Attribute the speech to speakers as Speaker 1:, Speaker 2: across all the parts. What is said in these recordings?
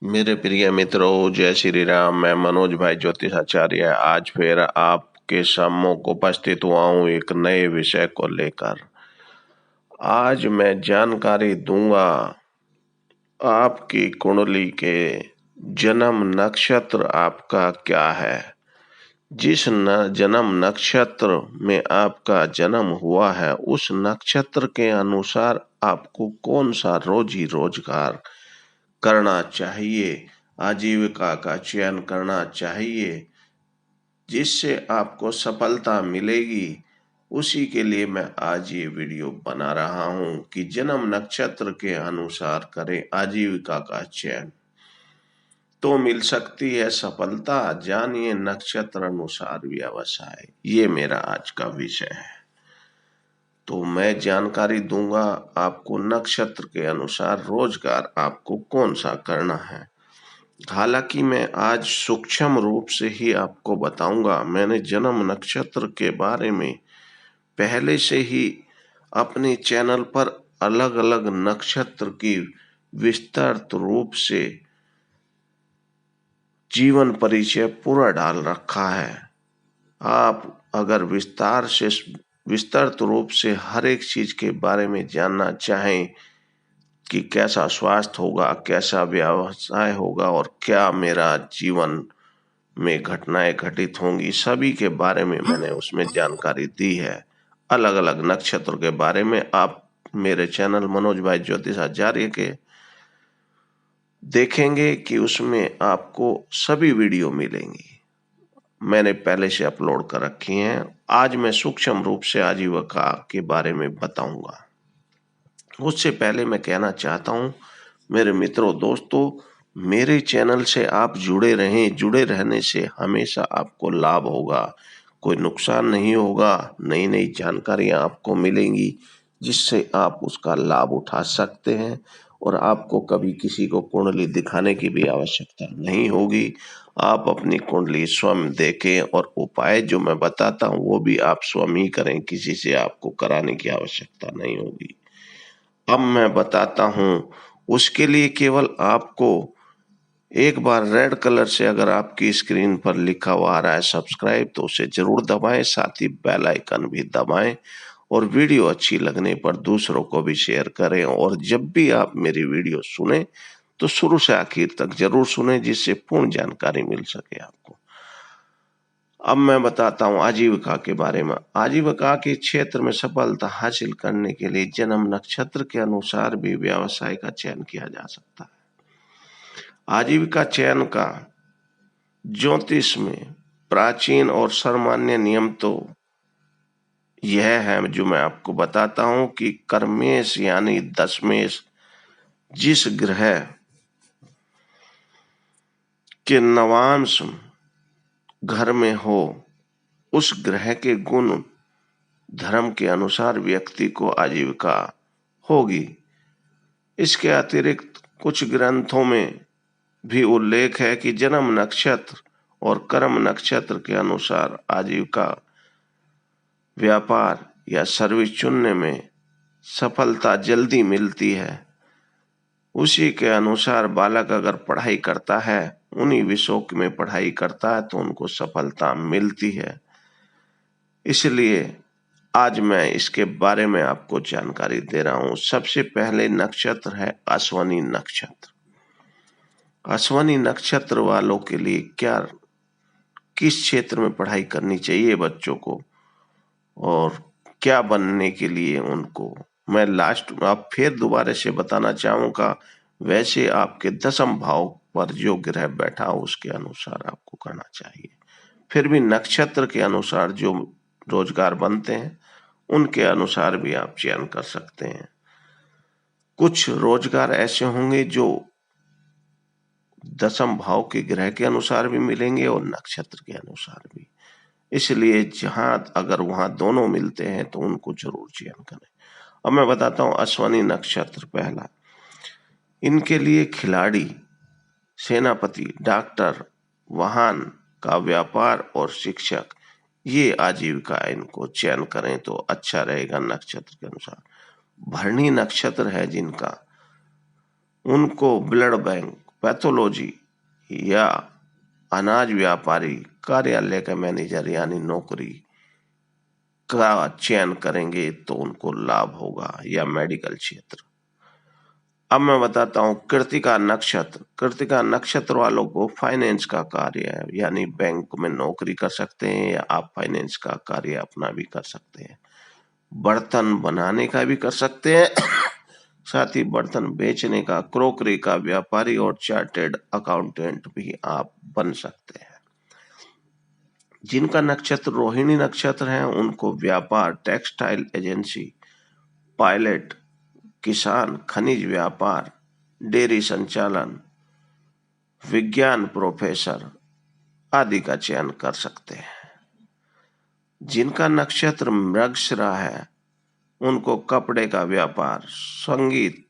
Speaker 1: मेरे प्रिय मित्रों, जय श्री राम। मैं मनोज भाई ज्योतिषाचार्य आज फिर आपके सम्मुख उपस्थित हुआ हूँ एक नए विषय को लेकर। आज मैं जानकारी दूंगा आपकी कुंडली के जन्म नक्षत्र आपका क्या है। जिस जन्म नक्षत्र में आपका जन्म हुआ है उस नक्षत्र के अनुसार आपको कौन सा रोजी रोजगार करना चाहिए, आजीविका का चयन करना चाहिए, जिससे आपको सफलता मिलेगी। उसी के लिए मैं आज ये वीडियो बना रहा हूँ कि जन्म नक्षत्र के अनुसार करें आजीविका का चयन तो मिल सकती है सफलता। जानिए नक्षत्र अनुसार व्यवसाय, ये मेरा आज का विषय है। तो मैं जानकारी दूंगा आपको नक्षत्र के अनुसार रोजगार आपको कौन सा करना है। हालांकि मैं आज सूक्ष्म रूप से ही आपको बताऊंगा। मैंने जन्म नक्षत्र के बारे में पहले से ही अपने चैनल पर अलग अलग नक्षत्र की विस्तृत रूप से जीवन परिचय पूरा डाल रखा है। आप अगर विस्तृत रूप से हर एक चीज के बारे में जानना चाहें कि कैसा स्वास्थ्य होगा, कैसा व्यवसाय होगा और क्या मेरा जीवन में घटनाएं घटित होंगी, सभी के बारे में मैंने उसमें जानकारी दी है। अलग अलग नक्षत्र के बारे में आप मेरे चैनल मनोज भाई ज्योतिषाचार्य के देखेंगे कि उसमें आपको सभी वीडियो मिलेंगी। मैंने पहले से अपलोड कर रखी हैं। आज मैं सूक्ष्म रूप से आजीविका के बारे में बताऊंगा। उससे पहले मैं कहना चाहता हूं मेरे मित्रों दोस्तों, मेरे चैनल से आप जुड़े रहें। जुड़े रहने से हमेशा आपको लाभ होगा, कोई नुकसान नहीं होगा। नई नई जानकारियां आपको मिलेंगी जिससे आप उसका लाभ उठा सकते हैं और आपको कभी किसी को कुंडली दिखाने की भी आवश्यकता नहीं होगी। आप अपनी कुंडली स्वयं देखें और उपाय जो मैं बताता हूँ वो भी आप स्वयं ही करें, किसी से आपको कराने की आवश्यकता नहीं होगी। अब मैं बताता हूँ, उसके लिए केवल आपको एक बार रेड कलर से अगर आपकी स्क्रीन पर लिखा हुआ आ रहा है सब्सक्राइब, तो उसे जरूर दबाएं। साथ ही बेल आइकन भी दबाएं और वीडियो अच्छी लगने पर दूसरों को भी शेयर करें। और जब भी आप मेरी वीडियो सुने तो शुरू से आखिर तक जरूर सुने, जिससे पूर्ण जानकारी मिल सके आपको। अब मैं बताता हूँ आजीविका के बारे में। आजीविका के क्षेत्र में सफलता हासिल करने के लिए जन्म नक्षत्र के अनुसार भी व्यवसाय का चयन किया जा सकता है। आजीविका चयन का ज्योतिष में प्राचीन और सर्वमान्य नियम तो यह है जो मैं आपको बताता हूं कि कर्मेश यानी दशमेश जिस ग्रह के नवांश घर में हो उस ग्रह के गुण धर्म के अनुसार व्यक्ति को आजीविका होगी। इसके अतिरिक्त कुछ ग्रंथों में भी उल्लेख है कि जन्म नक्षत्र और कर्म नक्षत्र के अनुसार आजीविका, व्यापार या सर्विस चुनने में सफलता जल्दी मिलती है। उसी के अनुसार बालक अगर पढ़ाई करता है, उन्हीं विषयों में पढ़ाई करता है तो उनको सफलता मिलती है। इसलिए आज मैं इसके बारे में आपको जानकारी दे रहा हूं। सबसे पहले नक्षत्र है अश्वनी नक्षत्र। अश्वनी नक्षत्र वालों के लिए किस क्षेत्र में पढ़ाई करनी चाहिए बच्चों को और क्या बनने के लिए उनको मैं लास्ट आप फिर दोबारा से बताना चाहूंगा। वैसे आपके दशम भाव पर जो ग्रह बैठा हो उसके अनुसार आपको करना चाहिए। फिर भी नक्षत्र के अनुसार जो रोजगार बनते हैं उनके अनुसार भी आप चयन कर सकते हैं। कुछ रोजगार ऐसे होंगे जो दशम भाव के ग्रह के अनुसार भी मिलेंगे और नक्षत्र के अनुसार भी। इसलिए जहां अगर वहां दोनों मिलते हैं तो उनको जरूर चयन करें। अब मैं बताता हूं अश्वनी नक्षत्र पहला। इनके लिए खिलाड़ी, सेनापति, डॉक्टर, वाहन का व्यापार और शिक्षक, ये आजीविका इनको चयन करें तो अच्छा रहेगा नक्षत्र के अनुसार। भरणी नक्षत्र है जिनका, उनको ब्लड बैंक पैथोलॉजी या अनाज व्यापारी कार्यालय का मैनेजर यानी नौकरी का चयन करेंगे तो उनको लाभ होगा, या मेडिकल क्षेत्र। अब मैं बताता हूँ कृत्तिका नक्षत्र। कृत्तिका नक्षत्र वालों को फाइनेंस का कार्य है, यानी बैंक में नौकरी कर सकते हैं या आप फाइनेंस का कार्य अपना भी कर सकते हैं। बर्तन बनाने का भी कर सकते हैं साथ ही बर्तन बेचने का, क्रोकरी का व्यापारी और चार्टेड अकाउंटेंट भी आप बन सकते हैं। जिनका नक्षत्र रोहिणी नक्षत्र है उनको व्यापार, टेक्सटाइल एजेंसी, पायलट, किसान, खनिज व्यापार, डेयरी संचालन, विज्ञान प्रोफेसर आदि का चयन कर सकते हैं। जिनका नक्षत्र मृगशिरा है उनको कपड़े का व्यापार, संगीत,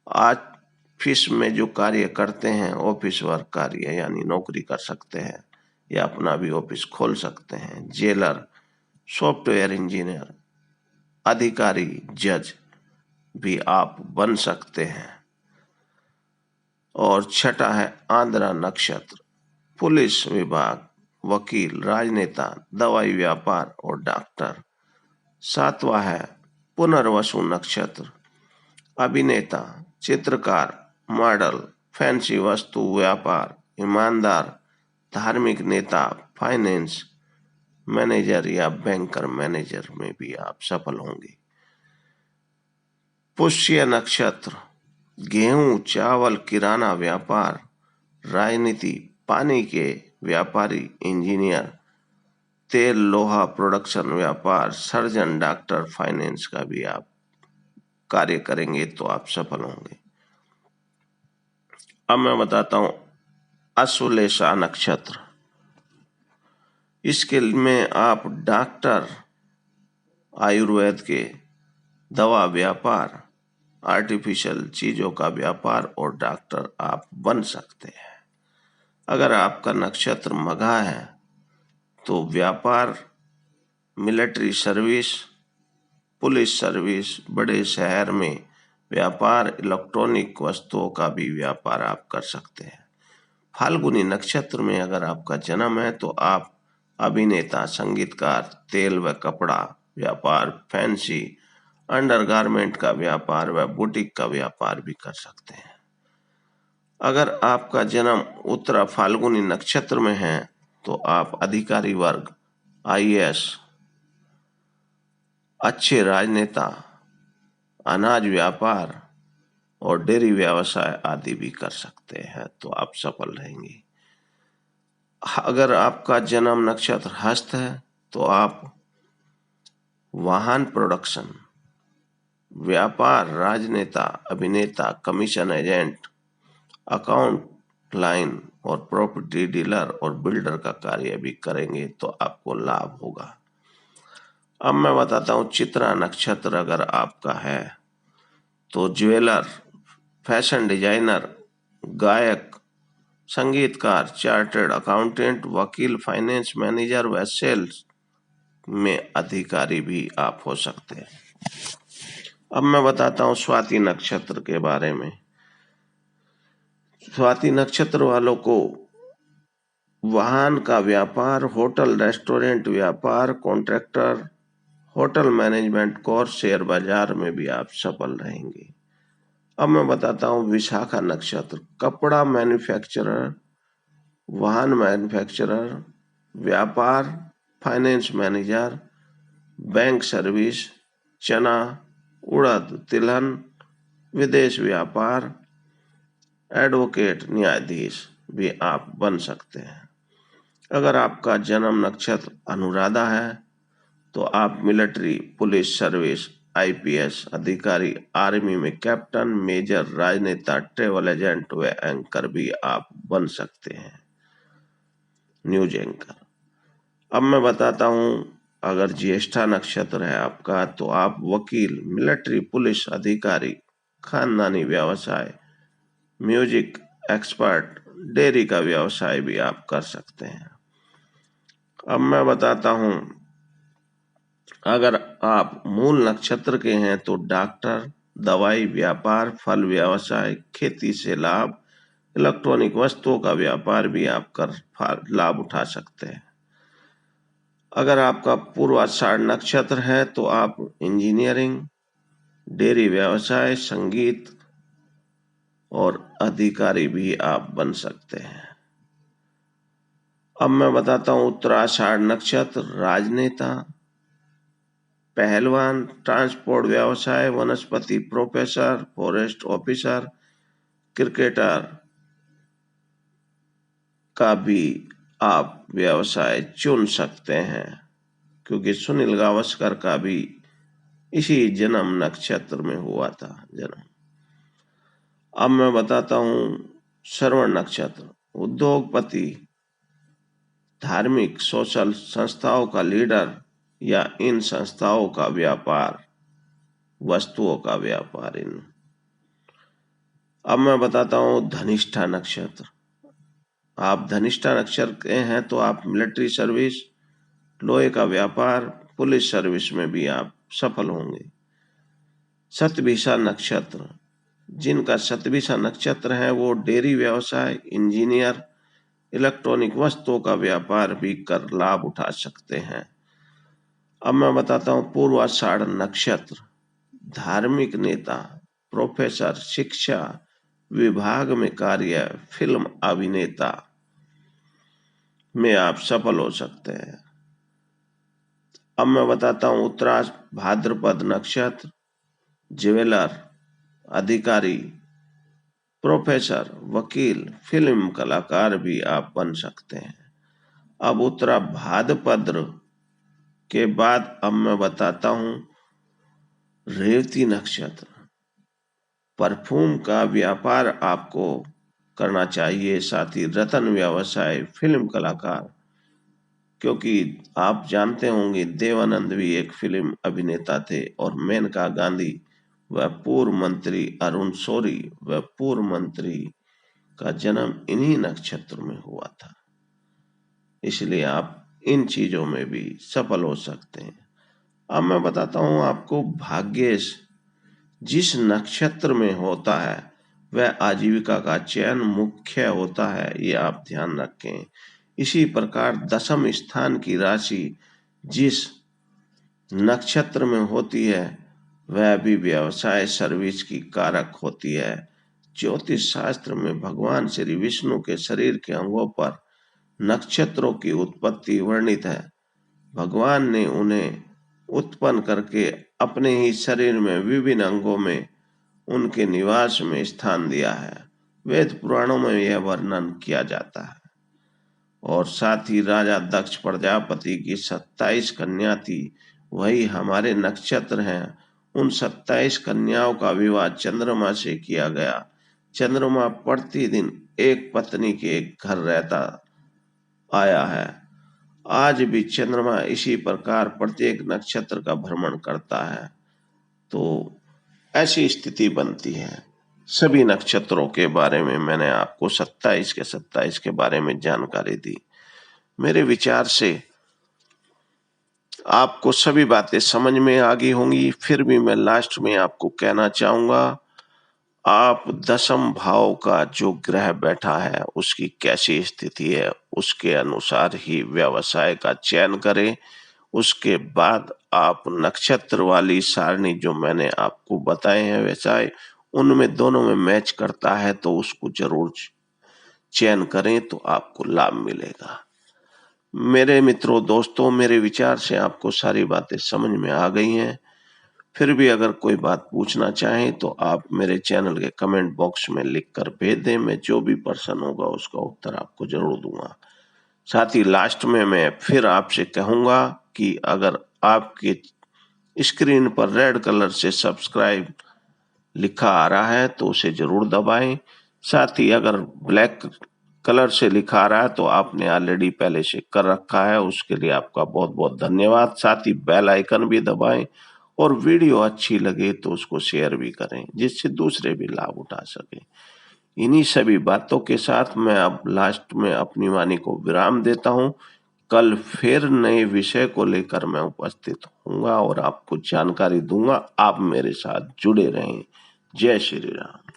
Speaker 1: ऑफिस में जो कार्य करते हैं ऑफिस वर्क कार्य यानी नौकरी कर सकते हैं या अपना भी ऑफिस खोल सकते हैं। जेलर, सॉफ्टवेयर इंजीनियर, अधिकारी, जज भी आप बन सकते हैं। और छठा है आंध्रा नक्षत्र, पुलिस विभाग, वकील, राजनेता, दवाई व्यापार और डॉक्टर। सातवां है पुनर्वसु नक्षत्र, अभिनेता, चित्रकार, मॉडल, फैंसी वस्तु व्यापार, ईमानदार, धार्मिक नेता, फाइनेंस मैनेजर या बैंकर मैनेजर में भी आप सफल होंगे। पुष्य नक्षत्र, गेहूं, चावल, किराना व्यापार, राजनीति, पानी के व्यापारी, इंजीनियर, तेल लोहा प्रोडक्शन व्यापार, सर्जन, डॉक्टर, फाइनेंस का भी आप कार्य करेंगे तो आप सफल होंगे। अब मैं बताता हूं अश्लेषा नक्षत्र। इसके में आप डॉक्टर, आयुर्वेद के, दवा व्यापार, आर्टिफिशियल चीजों का व्यापार और डॉक्टर आप बन सकते हैं। अगर आपका नक्षत्र मघा है तो व्यापार, मिलिट्री सर्विस, पुलिस सर्विस, बड़े शहर में व्यापार, इलेक्ट्रॉनिक वस्तुओं का भी व्यापार आप कर सकते हैं। फाल्गुनी नक्षत्र में अगर आपका जन्म है तो आप अभिनेता, संगीतकार, तेल व कपड़ा व्यापार, फैंसी अंडरगारमेंट का व्यापार व बुटीक का व्यापार भी कर सकते हैं। अगर आपका जन्म उत्तरा फाल्गुनी नक्षत्र में है तो आप अधिकारी वर्ग, आईएएस, अच्छे राजनेता, अनाज व्यापार और डेयरी व्यवसाय आदि भी कर सकते हैं तो आप सफल रहेंगे। अगर आपका जन्म नक्षत्र हस्त है तो आप वाहन प्रोडक्शन, व्यापार, राजनेता, अभिनेता, कमीशन एजेंट, अकाउंट लाइन और प्रॉपर्टी डीलर और बिल्डर का कार्य भी करेंगे तो आपको लाभ होगा। अब मैं बताता हूँ चित्रा नक्षत्र अगर आपका है तो ज्वेलर, फैशन डिजाइनर, गायक, संगीतकार, चार्टर्ड अकाउंटेंट, वकील, फाइनेंस मैनेजर व सेल्स में अधिकारी भी आप हो सकते हैं। अब मैं बताता हूँ स्वाति नक्षत्र के बारे में। स्वाति नक्षत्र वालों को वाहन का व्यापार, होटल रेस्टोरेंट व्यापार, contractor, hotel management course, share बाजार में भी आप सफल रहेंगे। अब मैं बताता हूँ विशाखा नक्षत्र, कपड़ा मैन्युफैक्चरर, वाहन मैन्युफैक्चरर, व्यापार, फाइनेंस मैनेजर, बैंक सर्विस, चना, उड़द, तिलहन, विदेश व्यापार, एडवोकेट, न्यायाधीश भी आप बन सकते हैं। अगर आपका जन्म नक्षत्र अनुराधा है तो आप मिलिट्री, पुलिस सर्विस, आईपीएस अधिकारी, आर्मी में कैप्टन, मेजर, राजनेता, ट्रेवल एजेंट व एंकर भी आप बन सकते हैं, न्यूज एंकर। अब मैं बताता हूँ अगर ज्येष्ठा नक्षत्र है आपका तो आप वकील, मिलिट्री, पुलिस अधिकारी, खानदानी व्यवसाय, म्यूजिक एक्सपर्ट, डेयरी का व्यवसाय भी आप कर सकते हैं। अब मैं बताता हूँ अगर आप मूल नक्षत्र के हैं तो डॉक्टर, दवाई व्यापार, फल व्यवसाय, खेती से लाभ, इलेक्ट्रॉनिक वस्तुओं का व्यापार भी आप कर लाभ उठा सकते हैं। अगर आपका पूर्वाषाढ़ नक्षत्र है तो आप इंजीनियरिंग, डेयरी व्यवसाय, संगीत और अधिकारी भी आप बन सकते हैं। अब मैं बताता हूँ उत्तराषाढ़ नक्षत्र, राजनेता, पहलवान, ट्रांसपोर्ट व्यवसाय, वनस्पति प्रोफेसर, फॉरेस्ट ऑफिसर, क्रिकेटर का भी आप व्यवसाय चुन सकते हैं, क्योंकि सुनील गावस्कर का भी इसी जन्म नक्षत्र में हुआ था जन्म। अब मैं बताता हूँ श्रवण नक्षत्र, उद्योगपति, धार्मिक, सोशल संस्थाओं का लीडर या इन संस्थाओं का व्यापार, वस्तुओं का व्यापार इन। अब मैं बताता हूँ धनिष्ठा नक्षत्र। आप धनिष्ठा नक्षत्र के हैं तो आप मिलिट्री सर्विस, लोहे का व्यापार, पुलिस सर्विस में भी आप सफल होंगे। शतभिषा नक्षत्र, जिनका शतभिषा नक्षत्र है वो डेयरी व्यवसाय, इंजीनियर, इलेक्ट्रॉनिक वस्तुओं का व्यापार भी कर लाभ उठा सकते हैं। अब मैं बताता हूँ पूर्वाषाढ़ नक्षत्र, धार्मिक नेता, प्रोफेसर, शिक्षा विभाग में कार्य, फिल्म अभिनेता में आप सफल हो सकते हैं। अब मैं बताता हूँ उत्तरा भाद्रपद नक्षत्र, ज्वेलर, अधिकारी, प्रोफेसर, वकील, फिल्म कलाकार भी आप बन सकते हैं। अब उत्तरा भाद्रपद के बाद अब मैं बताता हूँ रेवती नक्षत्र, परफ्यूम का व्यापार आपको करना चाहिए, साथ ही रत्न व्यवसाय, फिल्म कलाकार, क्योंकि आप जानते होंगे देवानंद भी एक फिल्म अभिनेता थे और मेनका गांधी व पूर्व मंत्री अरुण शौरी व पूर्व मंत्री का जन्म इन्हीं नक्षत्र में हुआ था, इसलिए आप इन चीजों में भी सफल हो सकते हैं। अब मैं बताता हूँ आपको भाग्येश जिस नक्षत्र में होता है वह आजीविका का चयन मुख्य होता है, ये आप ध्यान रखें। इसी प्रकार दशम स्थान की राशि जिस नक्षत्र में होती है वह भी व्यवसाय सर्विस की कारक होती है। ज्योतिष शास्त्र में भगवान श्री विष्णु के शरीर के अंगों पर नक्षत्रों की उत्पत्ति वर्णित है। भगवान ने उन्हें उत्पन्न करके अपने ही शरीर में विभिन्न अंगों में उनके निवास में स्थान दिया है। वेद पुराणों में यह वर्णन किया जाता है। और साथ ही राजा दक्ष प्रजापति की 27 कन्या थी, वही हमारे नक्षत्र हैं। उन 27 कन्याओं का विवाह चंद्रमा से किया गया। चंद्रमा प्रतिदिन एक पत्नी के एक घर रहता आया है। आज भी चंद्रमा इसी प्रकार प्रत्येक नक्षत्र का भ्रमण करता है, तो ऐसी स्थिति बनती है। सभी नक्षत्रों के बारे में मैंने आपको 27 के 27 के बारे में जानकारी दी। मेरे विचार से आपको सभी बातें समझ में आ गई होंगी। फिर भी मैं लास्ट में आपको कहना चाहूंगा, आप दशम भाव का जो ग्रह बैठा है उसकी कैसी स्थिति है उसके अनुसार ही व्यवसाय का चयन करें। उसके बाद आप नक्षत्र वाली सारणी जो मैंने आपको बताए हैं व्यवसाय, उनमें दोनों में मैच करता है तो उसको जरूर चयन करें, तो आपको लाभ मिलेगा। मेरे मित्रों, दोस्तों, मेरे विचार से आपको सारी बातें समझ में आ गई हैं। फिर भी अगर कोई बात पूछना चाहें तो आप मेरे चैनल के कमेंट बॉक्स में लिखकर भेज दें। मैं जो भी प्रश्न होगा उसका उत्तर आपको जरूर दूंगा। साथ ही लास्ट में मैं फिर आपसे कहूंगा कि अगर आपके स्क्रीन पर रेड कलर से सब्सक्राइब लिखा आ रहा है तो उसे जरूर दबाएं। साथ ही अगर ब्लैक कलर से लिखा आ रहा है तो आपने ऑलरेडी पहले से कर रखा है, उसके लिए आपका बहुत बहुत धन्यवाद। साथ ही बेल आइकन भी दबाएं और वीडियो अच्छी लगे तो उसको शेयर भी करें, जिससे दूसरे भी लाभ उठा सके। इन्हीं सभी बातों के साथ मैं अब लास्ट में अपनी वाणी को विराम देता हूँ। कल फिर नए विषय को लेकर मैं उपस्थित होऊंगा और आपको जानकारी दूंगा। आप मेरे साथ जुड़े रहें। जय श्री राम।